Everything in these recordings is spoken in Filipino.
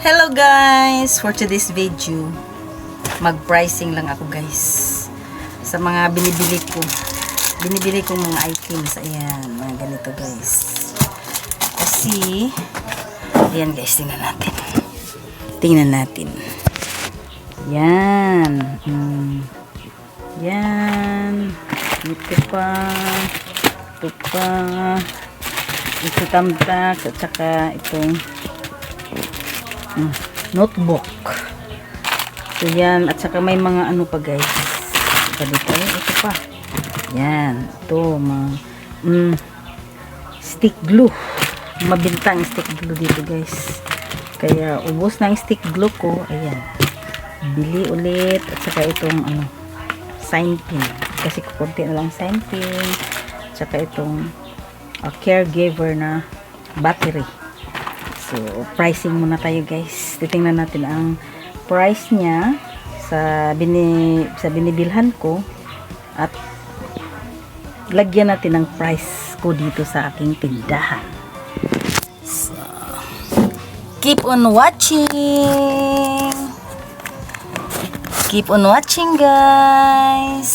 Hello guys! For today's video, mag-pricing lang ako guys sa mga binibili kong mga items. Ayan, mga ganito guys. Kasi ayan guys, tingnan natin. Yan. Yan. Ito pa. Ito tamtak at saka itong notebook. So yan, at saka may mga ano pa guys. Ito pa. Yan, ito mga stick glue. Mabintang stick glue dito guys. Kaya ubos na ang stick glue ko. Ayan. Bili ulit at saka itong sign pin. Kasi kukunti na lang sign pin. At saka itong caregiver na battery. So, pricing muna tayo guys. Titingnan natin ang price niya sa binibilhan ko at lagyan natin ng price ko dito sa aking tindahan. So, keep on watching! Keep on watching guys!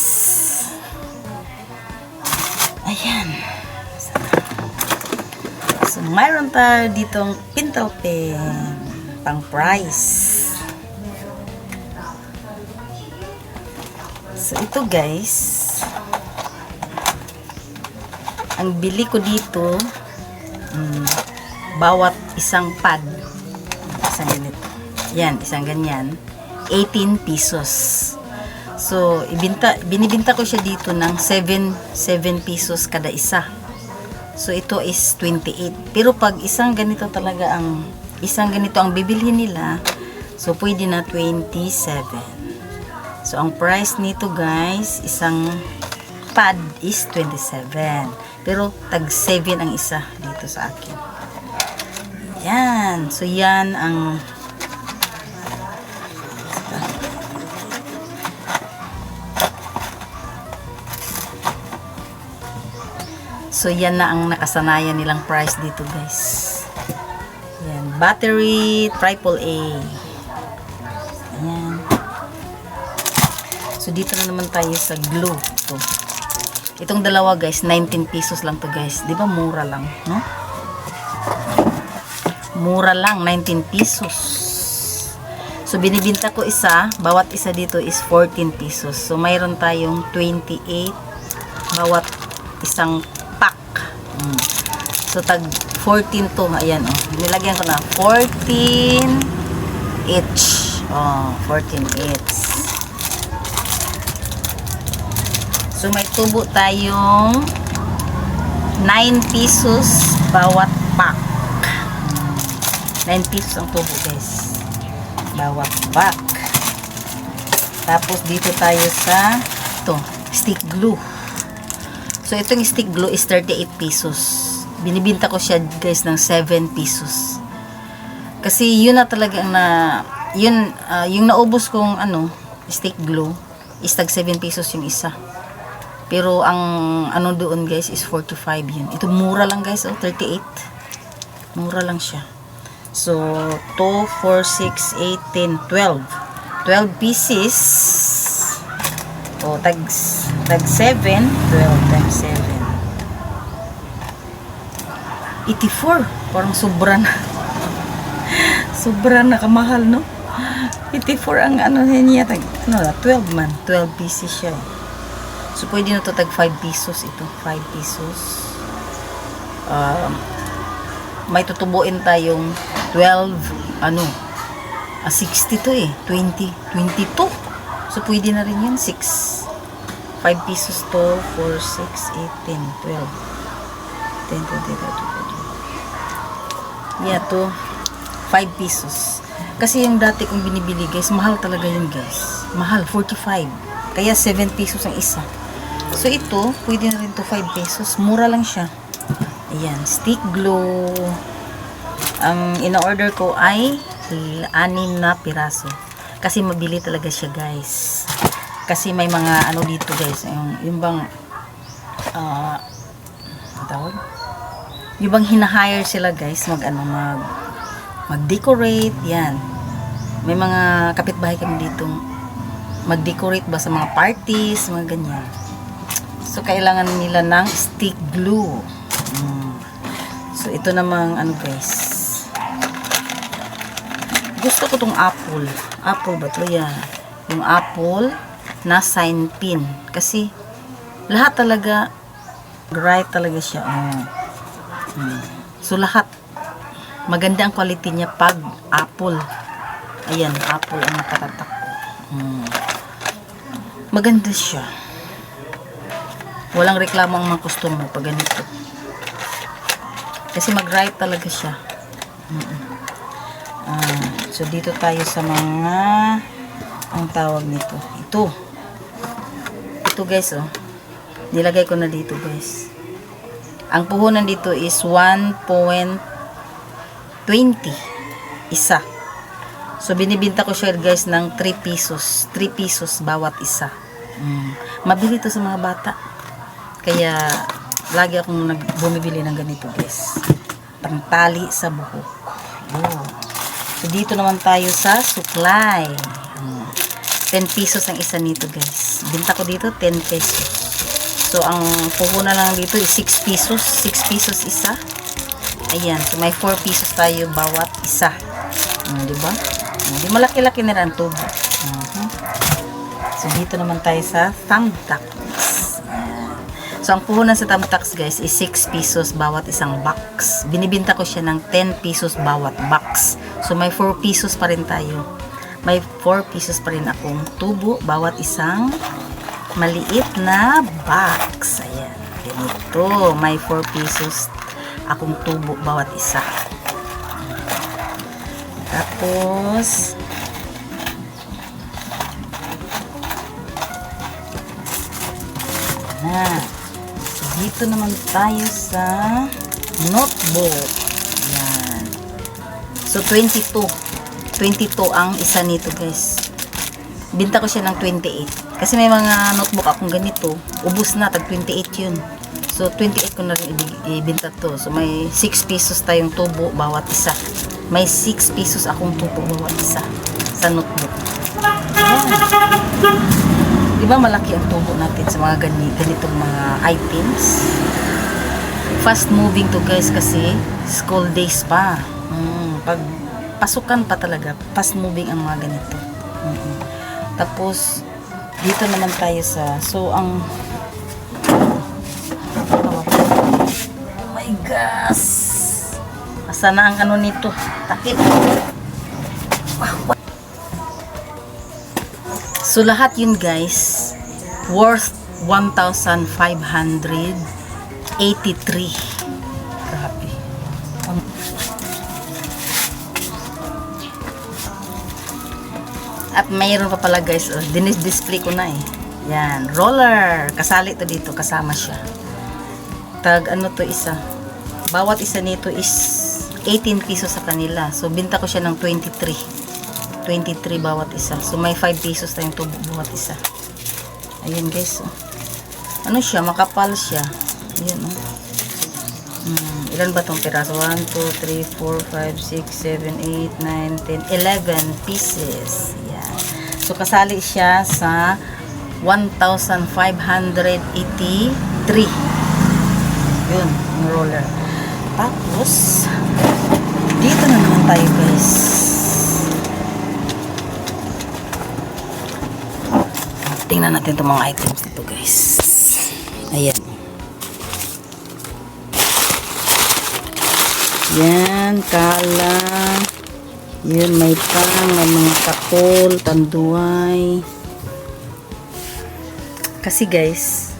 Ayan. So, mayroon tayo ditong pintel pen pang price. So, ito guys, ang bili ko dito, bawat isang pad, isang ganito. Yan, isang ganyan, 18 pesos. So, binibinta ko siya dito ng 7 pesos kada isa. So, ito is 28. Pero pag isang ganito ang bibilhin nila, so, pwede na 27. So, ang price nito guys, isang pad is 27. Pero, tag 7 ang isa dito sa akin. Yan. So, yan ang So, yan na ang nakasanayan nilang price dito, guys. Yan. Battery, AAA. Ayan. So, dito na naman tayo sa glue. Ito. Itong dalawa, guys, 19 pesos lang to guys. Di ba, mura lang, no? Mura lang, 19 pesos. So, binibinta ko isa. Bawat isa dito is 14 pesos. So, mayroon tayong 28 bawat isang pack. So, tag 14 to. Ayan, oh. Nilagyan ko na 14 each. Oh, 14 each. So, may tubo tayong 9 pesos bawat pack. 9 pesos ang tubo, guys. Bawat pack. Tapos, dito tayo sa ito, stick glue. So, itong stick glue is 38 pesos. Binibinta ko siya, guys, ng 7 pesos. Kasi, yun na talaga yung naubos kong, stick glue, is tag 7 pesos yung isa. Pero, ang, doon, guys, is 45 yun. Ito, mura lang, guys, 38. Mura lang siya. So, 2, 4, 6, 8, 10, 12. 12 pieces. O, tag 7, 12 times 7. 84. Parang sobra na. Sobra na kamahal, no? 84 ang niya. 12 man. 12 pieces siya. So, pwede na to tag 5 pesos ito. 5 pesos. May tutubuin tayong 12, 60 to 20, 22. So, pwede na rin yan. 6. 5 pesos to. 4, 6, 8, 10, 12. 10, 20, 30, 40. Yeah, to 5 pesos. Kasi yung dati kong binibili, guys, mahal talaga yun, guys. Mahal, 45. Kaya 7 pesos ang isa. So, ito, pwede na rin to 5 pesos. Mura lang siya. Ayan, stick glue. Ang ina-order ko ay 6 na piraso. Kasi mabili talaga siya, guys. Kasi may mga dito, guys. Yung bang tawag? Yung bang hinahire sila, guys, mag-decorate, yan. May mga kapitbahay kami dito mag-decorate ba sa mga parties, mga ganyan. So, kailangan nila ng stick glue. So, ito namang ano guys. Gusto ko tong apple. Apple ba to? Yan. Yung apple na sign pin. Kasi, lahat talaga, bright talaga siya. So, lahat, maganda ang quality niya pag apple. Ayan, apple ang nakatatak ko. Maganda siya. Walang reklamo ang mga customer pag ganito. Kasi mag-right talaga siya. So, dito tayo sa mga ang tawag nito. Ito guys, oh. Nilagay ko na dito guys. Ang puhunan dito is 1.20 isa. So, binibinta ko siya guys ng 3 pesos. 3 pesos bawat isa. Mabili ito sa mga bata. Kaya, lagi akong bumibili ng ganito guys. Pangtali sa buhok. So, dito naman tayo sa suklay. 10 pesos ang isa nito guys. Binta ko dito 10 pesos. So, ang puhunan lang dito is 6 pesos. 6 pesos isa. Ayan. So, may 4 pesos tayo bawat isa. Diba? Di malaki-laki na rin tubo. So, dito naman tayo sa thumbtacks. So, ang puhunan sa thumbtacks guys is 6 pesos bawat isang box. Binibinta ko siya ng 10 pesos bawat box. So, may 4 pesos pa rin tayo. May 4 pesos pa rin akong tubo bawat isang maliit na box. Ayan. Ganito. May 4 pesos akong tubo bawat isa. Tapos, so, dito naman tayo sa notebook. Yan. So, 22 ang isa nito guys. Binta ko siya ng 28. Kasi may mga notebook akong ganito. Ubus na, tag 28 yun. So, 28 ko na rin ibinta to. So, may 6 pesos tayong tubo bawat isa. May 6 pesos akong tubo bawat isa sa notebook. Ayan. Diba malaki ang tubo natin sa mga ganitong mga items? Fast moving to guys kasi school days pa. Pag pasukan pa talaga, fast moving ang mga ganito. Tapos, dito naman tayo sa, so ang, oh my gosh! Asa na ang ano nito? Takip. So, lahat yun guys, worth 1,583. Grabe. At mayroon pa pala guys, dinis-display ko na eh. Yan, roller. Kasali to dito, kasama siya. Tag ano to isa. Bawat isa nito is 18 pesos sa kanila. So, binta ko siya ng 23 bawat isa. So, may 5 pesos tayong tubo bawat isa. Ayan guys. Ano siya? Makapal siya. Ayan ilan ba itong piraso? 1, 2, 3, 4, 5, 6, 7, 8, 9, 10, 11 pieces. Ayan. So, kasali siya sa 1,583. Yun, yung roller. Tapos, dito na naman tayo guys. Tingnan natin itong mga items dito guys. Ayan. Yan, kala. Yan, may pang, may mga kakol, tanduay. Kasi guys,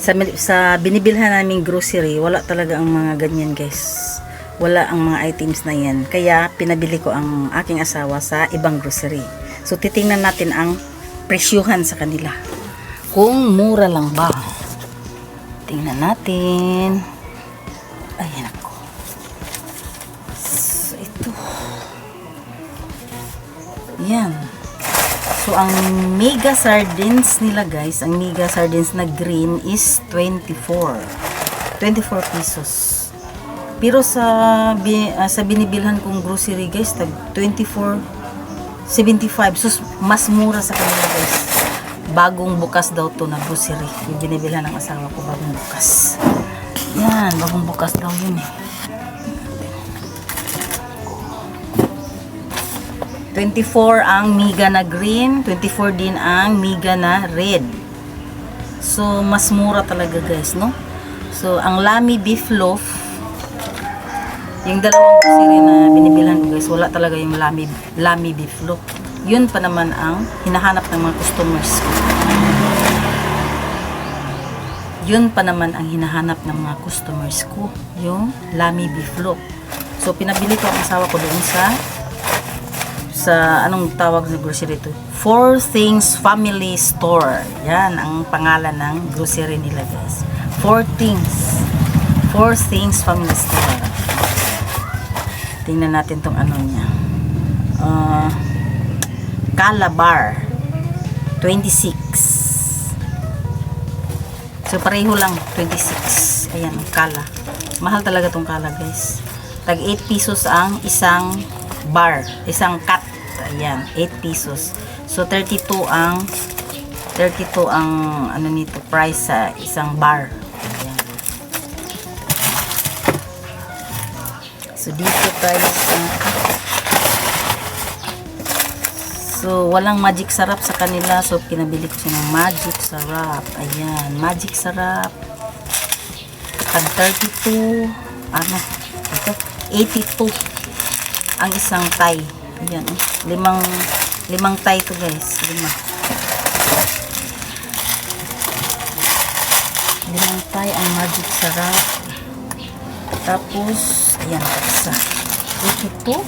sa binibilhan naming grocery, wala talaga ang mga ganyan guys. Wala ang mga items na yan. Kaya, pinabili ko ang aking asawa sa ibang grocery. So, titingnan natin ang presyuhan sa kanila. Kung mura lang ba. Tingnan natin. Ayan ako. So, ito. Yan. So, ang mega sardines nila guys, ang mega sardines na green is 24 pesos. Pero sa binibilhan kong grocery guys, tag 24.75. So mas mura sa kanila guys. Bagong bukas daw to na grocery. Yung binibilhan ng asawa ko, bagong bukas. Yan, bagong bukas daw yun eh. 24 ang miga na green, 24 din ang miga na red. So, mas mura talaga guys, no? So, ang Lami beef loaf, yung dalawang grocery na binibilhan ko guys, wala talaga yung Lami beef loaf. Yun pa naman ang hinahanap ng mga customers ko. Yun pa naman ang hinahanap ng mga customers ko, yung Lami beef loaf. So, pinabili ko ang asawa ko doon sa anong tawag sa grocery to? Four Things Family Store. Yan ang pangalan ng grocery nila guys. Four Things Family Store. Tingnan natin tong ano niya. Calabar 26. So pareho lang 26. Ayan, kala. Mahal talaga tong kala guys. Tag 8 pesos ang isang bar, isang cut. Ayan, 8 pesos. So 32 ang ano nito price sa isang bar. Ayan. So dito tayo so walang magic sarap sa kanila, so pinabili ko siya ng magic sarap. Ayan, magic sarap. Tag 32 ano ito 82 ang isang Thai. Ayan, limang Thai to guys. Limang Thai ang magic sarap. Tapos, ayan, isa. Ito.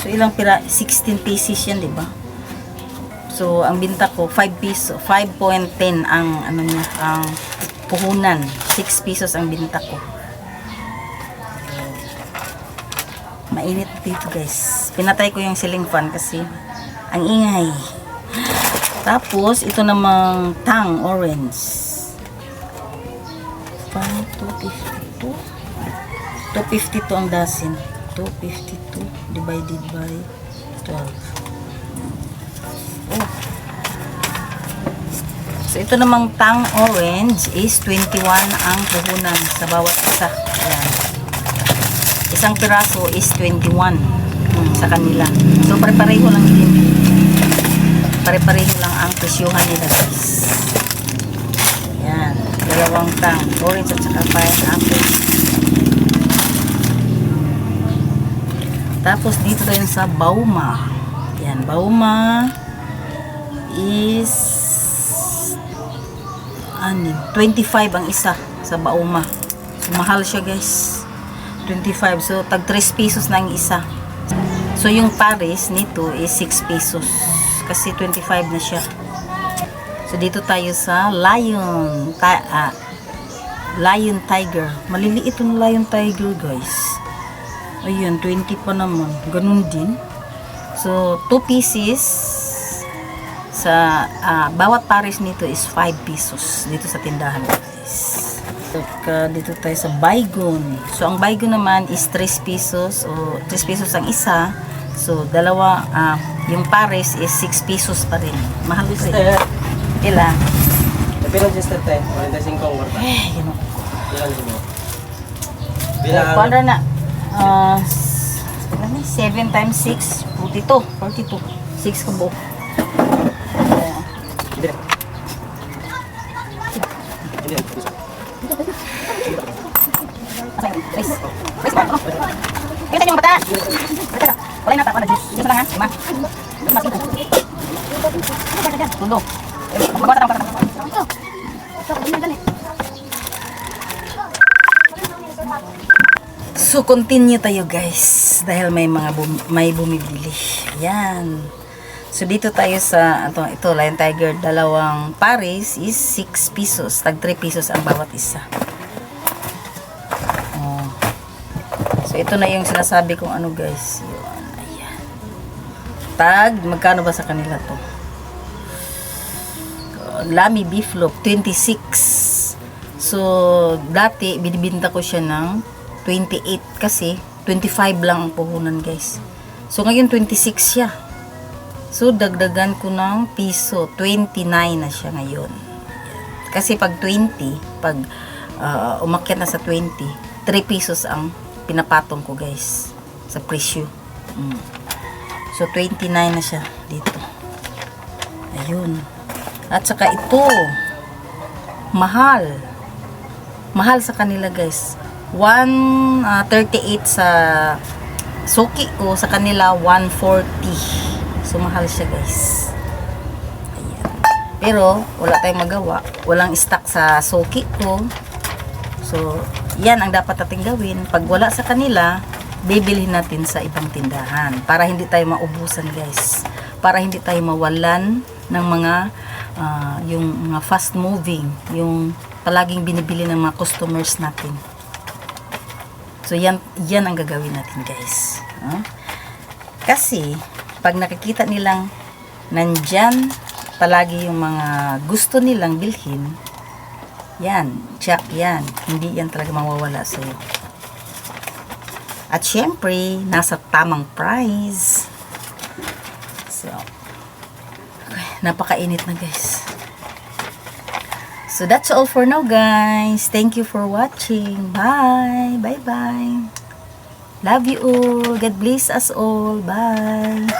So, ilang pira? 16 pieces yan, di ba? So, ang binta ko, 5 pesos. 5.10 ang, ano niya, ang puhunan. 6 pesos ang binta ko. Mainit dito guys. Pinatay ko yung ceiling fan kasi ang ingay. Tapos ito namang Tang orange. 252. 252 ang dozen. 252 divided by 12. Oh. So ito namang Tang orange is 21 ang puhunan sa bawat isa. Ayan. Isang piraso is 21 sa kanila. So, pare-pareho lang din. Pare-pareho lang ang presyohan nila guys. Ayan. Dalawang Tang. Orange at saka pineapple. Tapos, dito tayo sa Bauma. Ayan. Bauma is 25 ang isa sa Bauma. So, mahal siya guys. 25. So, tag 3 pesos na ang isa. So, yung Paris nito is 6 pesos. Kasi 25 na siya. So, dito tayo sa Lion. Lion Tiger. Maliliit yung Lion Tiger, guys. Ayun, 20 pa naman. Ganun din. So, 2 pieces. Sa, bawat Paris nito is 5 pesos. Dito sa tindahan, guys. Dito tayo sa Baygon. So, ang Baygon naman is 3 pesos o 3 pesos ang isa. So, dalawa, yung Paris is 6 pesos pa rin. Mahal ito eh. Ilan? Pero just the 10. 45 ang warta. Yun o. Bilang. Kuwanda na. 7 times 6, 42. 42. 6 kabo. Kita yung bata. Wala na pa na juice. Juice lang ha. 5. Tulo. Magbata ka. So continue tayo guys dahil may mga may bumibili. Ayan. So dito tayo sa ito Lion Tiger, dalawang Paris is 6 pesos. Tag 3 pesos ang bawat isa. So, ito na yung sinasabi kong ano guys. Yun, ayan. Tag, magkano ba sa kanila to? Lami beef loaf, 26. So, dati, binibinta ko siya ng 28 kasi 25 lang ang puhunan, guys. So, ngayon 26 siya. So, dagdagan ko ng piso. 29 na siya ngayon. Kasi pag 20, pag umakyat na sa 20, 3 pesos ang pinapatong ko, guys, sa presyo. So, 29 na siya dito. Ayun. At saka ito, mahal. Mahal sa kanila, guys. 138 sa suki ko, sa kanila 140. So, mahal siya, guys. Ayan. Pero, wala tayong magawa. Walang stock sa suki ko. So, yan ang dapat natin gawin. Pag wala sa kanila, bibilhin natin sa ibang tindahan. Para hindi tayo maubusan, guys. Para hindi tayo mawalan ng mga, yung mga fast moving. Yung palaging binibili ng mga customers natin. So, yan ang gagawin natin, guys. Kasi, pag nakikita nilang nandyan palagi yung mga gusto nilang bilhin, yan, check yan. Hindi yan talaga mawawala sa'yo. At syempre, nasa tamang price. So, okay, napakainit na, guys. So, that's all for now, guys. Thank you for watching. Bye. Bye-bye. Love you all. God bless us all. Bye.